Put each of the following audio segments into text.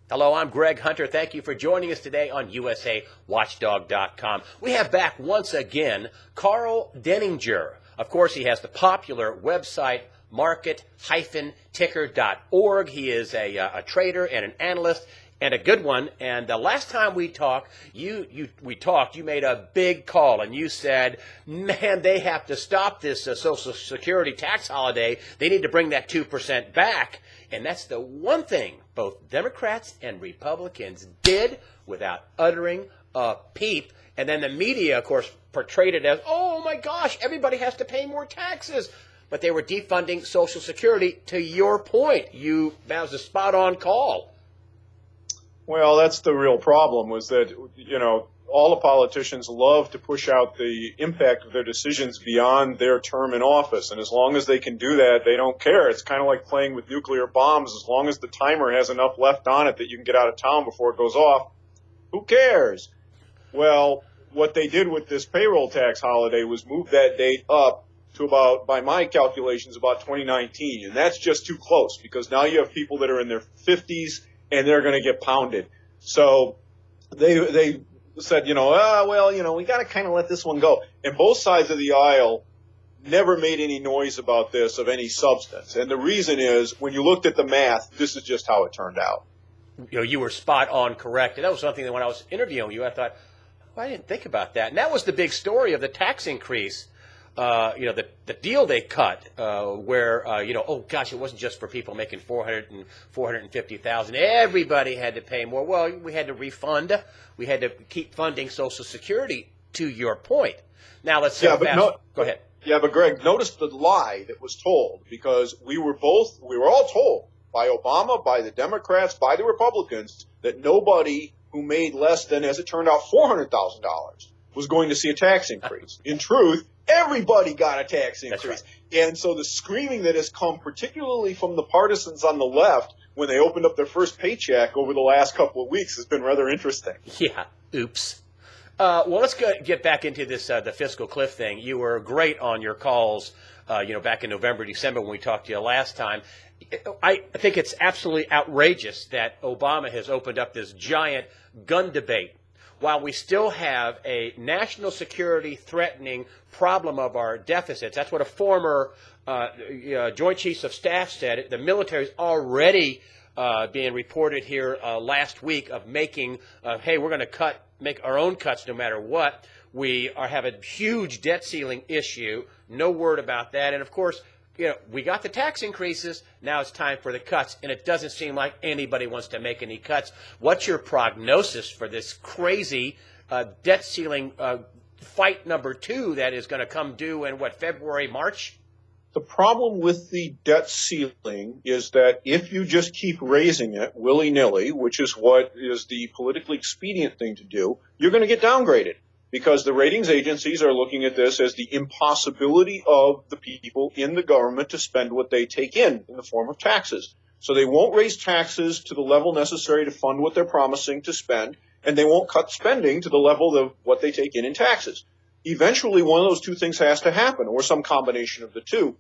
Hello, I'm Greg Hunter. Thank you for joining us today on USAWatchdog.com. We have back once again Karl Denninger. Of course, he has the popular website market-ticker.org. He is a trader and an analyst and a good one. And the last time we talked, you made a big call and you said, man, they have to stop this Social Security tax holiday. They need to bring that 2% back. And that's the one thing both Democrats and Republicans did without uttering a peep. And then the media, of course, portrayed it as, oh my gosh, everybody has to pay more taxes. But they were defunding Social Security. To your point, that was a spot-on call. Well, that's the real problem, was that, all the politicians love to push out the impact of their decisions beyond their term in office. And as long as they can do that, they don't care. It's kind of like playing with nuclear bombs. As long as the timer has enough left on it that you can get out of town before it goes off, who cares? Well, what they did with this payroll tax holiday was move that date up to about, by my calculations, about 2019. And that's just too close, because now you have people that are in their 50s and they're going to get pounded. So they said, we got to kind of let this one go. And both sides of the aisle never made any noise about this of any substance. And the reason is, when you looked at the math, this is just how it turned out. You were spot on correct. And that was something that when I was interviewing you, I thought, I didn't think about that. And that was the big story of the tax increase. The deal they cut, where oh gosh, it wasn't just for people making 400 and 450,000. Everybody had to pay more. Well, we had to refund. We had to keep funding Social Security. To your point. Now let's go ahead. Yeah, but Greg, notice the lie that was told, because we were all told by Obama, by the Democrats, by the Republicans, that nobody who made less than, as it turned out, $400,000 was going to see a tax increase. In truth, everybody got a tax increase. That's right. And so the screaming that has come, particularly from the partisans on the left, when they opened up their first paycheck over the last couple of weeks, has been rather interesting. Yeah, oops. Well, let's get back into this, the fiscal cliff thing. You were great on your calls, back in November, December when we talked to you last time. I think it's absolutely outrageous that Obama has opened up this giant gun debate while we still have a national security threatening problem of our deficits. That's what a former Joint Chiefs of Staff said. The military's already being reported here last week of making, hey, we're going to make our own cuts no matter what. We have a huge debt ceiling issue. No word about that. And, of course, we got the tax increases. Now it's time for the cuts. And it doesn't seem like anybody wants to make any cuts. What's your prognosis for this crazy debt ceiling fight number 2 that is going to come due in, February, March? The problem with the debt ceiling is that if you just keep raising it willy-nilly, which is what is the politically expedient thing to do, you're going to get downgraded, because the ratings agencies are looking at this as the impossibility of the people in the government to spend what they take in the form of taxes. So they won't raise taxes to the level necessary to fund what they're promising to spend, and they won't cut spending to the level of what they take in taxes. Eventually, one of those two things has to happen, or some combination of the two.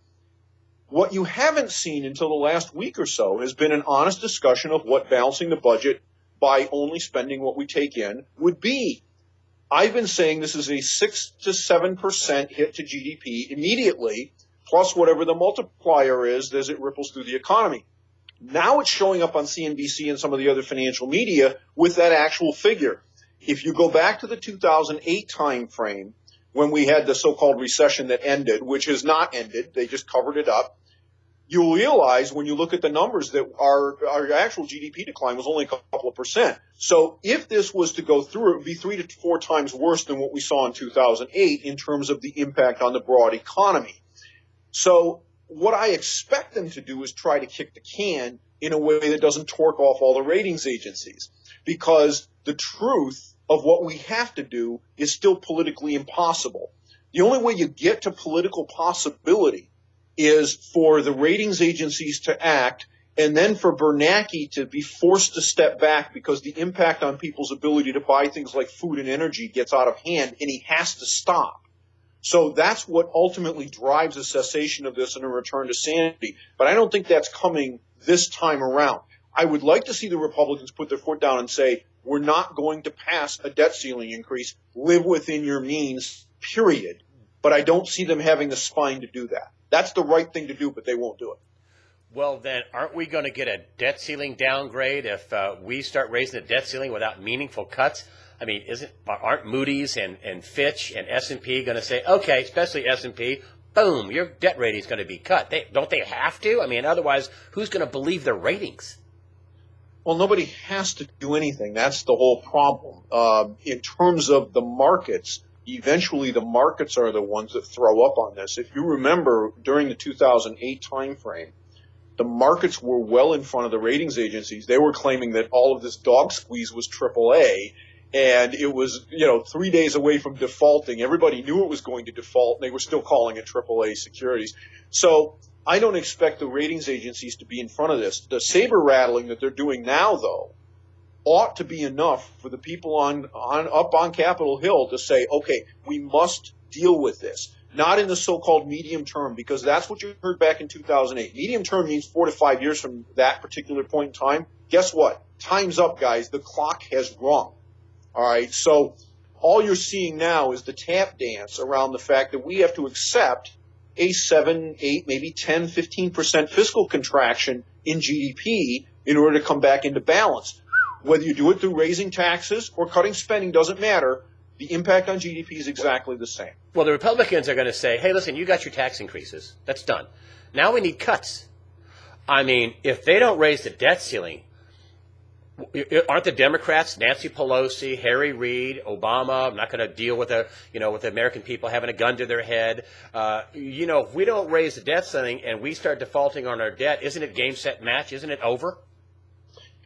What you haven't seen until the last week or so has been an honest discussion of what balancing the budget by only spending what we take in would be. I've been saying this is a 6 to 7% hit to GDP immediately, plus whatever the multiplier is as it ripples through the economy. Now it's showing up on CNBC and some of the other financial media with that actual figure. If you go back to the 2008 time frame, when we had the so-called recession that ended, which has not ended, they just covered it up, you'll realize when you look at the numbers that our actual GDP decline was only a couple of percent. So if this was to go through, it would be 3 to 4 times worse than what we saw in 2008 in terms of the impact on the broad economy. So what I expect them to do is try to kick the can in a way that doesn't torque off all the ratings agencies, because the truth of what we have to do is still politically impossible. The only way you get to political possibility is for the ratings agencies to act, and then for Bernanke to be forced to step back because the impact on people's ability to buy things like food and energy gets out of hand, and he has to stop. So that's what ultimately drives a cessation of this and a return to sanity. But I don't think that's coming this time around. I would like to see the Republicans put their foot down and say, we're not going to pass a debt ceiling increase. Live within your means, period. But I don't see them having the spine to do that. That's the right thing to do, but they won't do it. Well, then, aren't we going to get a debt ceiling downgrade if we start raising the debt ceiling without meaningful cuts? I mean, aren't Moody's and Fitch and S&P going to say, okay, especially S&P, boom, your debt rating is going to be cut? Don't they have to? I mean, otherwise, who's going to believe their ratings? Well, nobody has to do anything. That's the whole problem. In terms of the markets, eventually the markets are the ones that throw up on this. If you remember, during the 2008 timeframe, the markets were well in front of the ratings agencies. They were claiming that all of this dog squeeze was AAA, and it was, 3 days away from defaulting. Everybody knew it was going to default, and they were still calling it AAA securities. So I don't expect the ratings agencies to be in front of this. The saber rattling that they're doing now, though, ought to be enough for the people up on Capitol Hill to say, okay, we must deal with this. Not in the so-called medium term, because that's what you heard back in 2008. Medium term means 4 to 5 years from that particular point in time. Guess what? Time's up, guys. The clock has rung. All right. So all you're seeing now is the tap dance around the fact that we have to accept a 7, 8, maybe 10, 15% fiscal contraction in GDP in order to come back into balance. Whether you do it through raising taxes or cutting spending doesn't matter. The impact on GDP is exactly the same. Well, the Republicans are going to say, hey, listen, you got your tax increases. That's done. Now we need cuts. I mean, if they don't raise the debt ceiling, aren't the Democrats, Nancy Pelosi, Harry Reid, Obama, I'm not going to deal with with the American people having a gun to their head. If we don't raise the debt ceiling and we start defaulting on our debt, isn't it game, set, match? Isn't it over?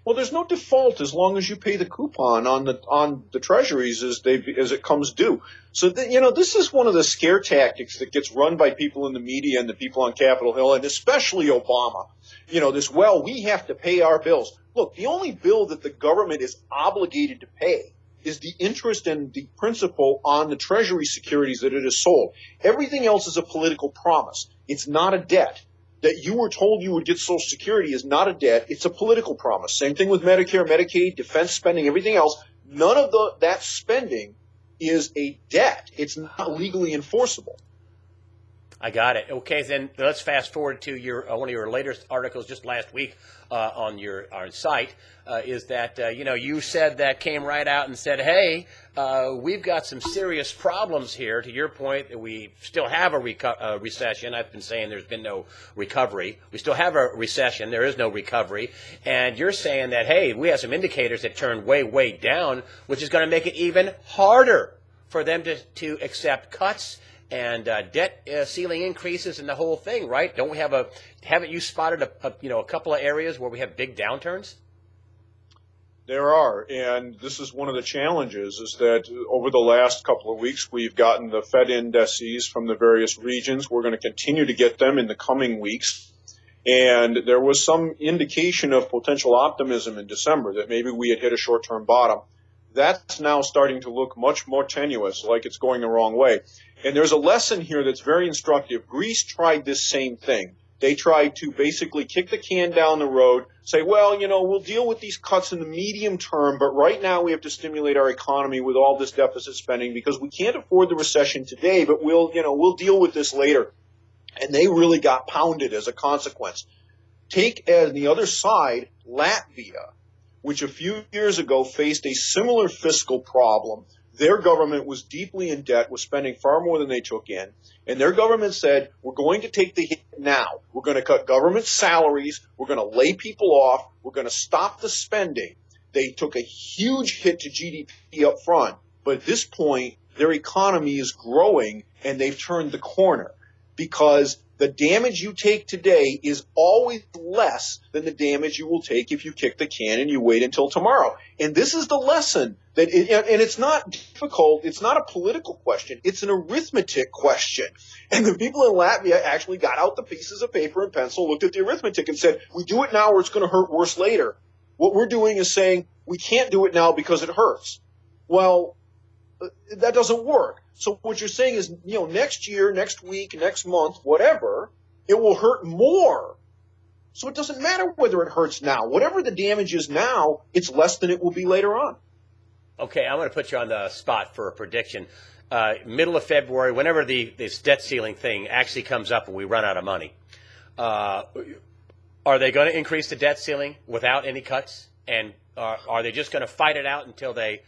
Well, there's no default as long as you pay the coupon on the treasuries as it comes due. So this is one of the scare tactics that gets run by people in the media and the people on Capitol Hill, and especially Obama. We have to pay our bills. Look, the only bill that the government is obligated to pay is the interest and the principal on the treasury securities that it has sold. Everything else is a political promise. It's not a debt. That you were told you would get Social Security is not a debt. It's a political promise. Same thing with Medicare, Medicaid, defense spending, everything else. None of that spending is a debt. It's not legally enforceable. I got it. Okay, then let's fast forward to one of your latest articles just last week on our site. Is that you said that came right out and said, hey, we've got some serious problems here. To your point, that we still have a recession. I've been saying there's been no recovery. We still have a recession. There is no recovery. And you're saying that, hey, we have some indicators that turn way, way down, which is going to make it even harder for them to accept cuts and debt ceiling increases and the whole thing, right? Haven't you spotted a couple of areas where we have big downturns? There are, and this is one of the challenges, is that over the last couple of weeks, we've gotten the Fed indices from the various regions. We're going to continue to get them in the coming weeks. And there was some indication of potential optimism in December that maybe we had hit a short-term bottom. That's now starting to look much more tenuous, like it's going the wrong way. And there's a lesson here that's very instructive. Greece tried this same thing. They tried to basically kick the can down the road, say, well, we'll deal with these cuts in the medium term, but right now we have to stimulate our economy with all this deficit spending because we can't afford the recession today, but we'll deal with this later. And they really got pounded as a consequence. Take as the other side, Latvia, which a few years ago faced a similar fiscal problem. Their government was deeply in debt, was spending far more than they took in. And their government said, we're going to take the hit now. We're going to cut government salaries. We're going to lay people off. We're going to stop the spending. They took a huge hit to GDP up front. But at this point, their economy is growing and they've turned the corner because the damage you take today is always less than the damage you will take if you kick the can and you wait until tomorrow. And this is the lesson and it's not difficult. It's not a political question. It's an arithmetic question. And the people in Latvia actually got out the pieces of paper and pencil, looked at the arithmetic and said, we do it now or it's going to hurt worse later. What we're doing is saying we can't do it now because it hurts. Well, that doesn't work. So what you're saying is, next year, next week, next month, whatever, it will hurt more. So it doesn't matter whether it hurts now. Whatever the damage is now, it's less than it will be later on. Okay, I'm going to put you on the spot for a prediction. Middle of February, whenever this debt ceiling thing actually comes up and we run out of money, are they going to increase the debt ceiling without any cuts? And are they just going to fight it out until they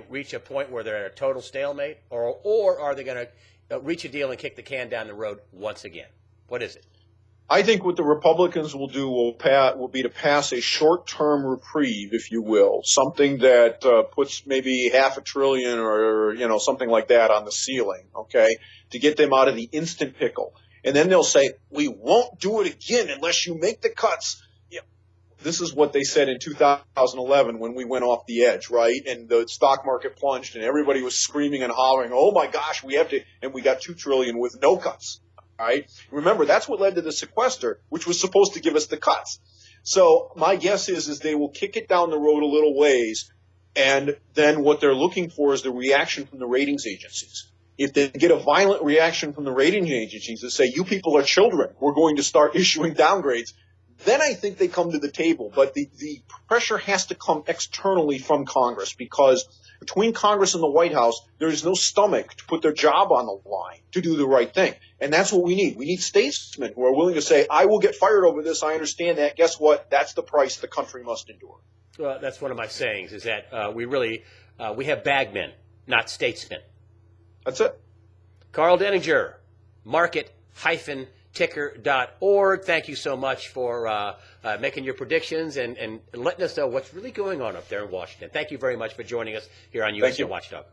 reach a point where they're at a total stalemate? Or are they going to reach a deal and kick the can down the road once again? What is it? I think what the Republicans will do will be to pass a short-term reprieve, if you will, something that puts maybe $500 billion or something like that on the ceiling, okay, to get them out of the instant pickle. And then they'll say, we won't do it again unless you make the cuts. Yeah. This is what they said in 2011 when we went off the edge, right? And the stock market plunged and everybody was screaming and hollering, oh my gosh, we have to, and we got $2 trillion with no cuts. All right. Remember, that's what led to the sequester, which was supposed to give us the cuts. So my guess is they will kick it down the road a little ways, and then what they're looking for is the reaction from the ratings agencies. If they get a violent reaction from the rating agencies that say, you people are children, we're going to start issuing downgrades, then I think they come to the table. But the pressure has to come externally from Congress, because between Congress and the White House, there is no stomach to put their job on the line to do the right thing. And that's what we need. We need statesmen who are willing to say, I will get fired over this. I understand that. Guess what? That's the price the country must endure. Well, that's one of my sayings, is that we have bagmen, not statesmen. That's it. Karl Denninger, market-ticker.org. Thank you so much for making your predictions and letting us know what's really going on up there in Washington. Thank you very much for joining us here on USA Watchdog.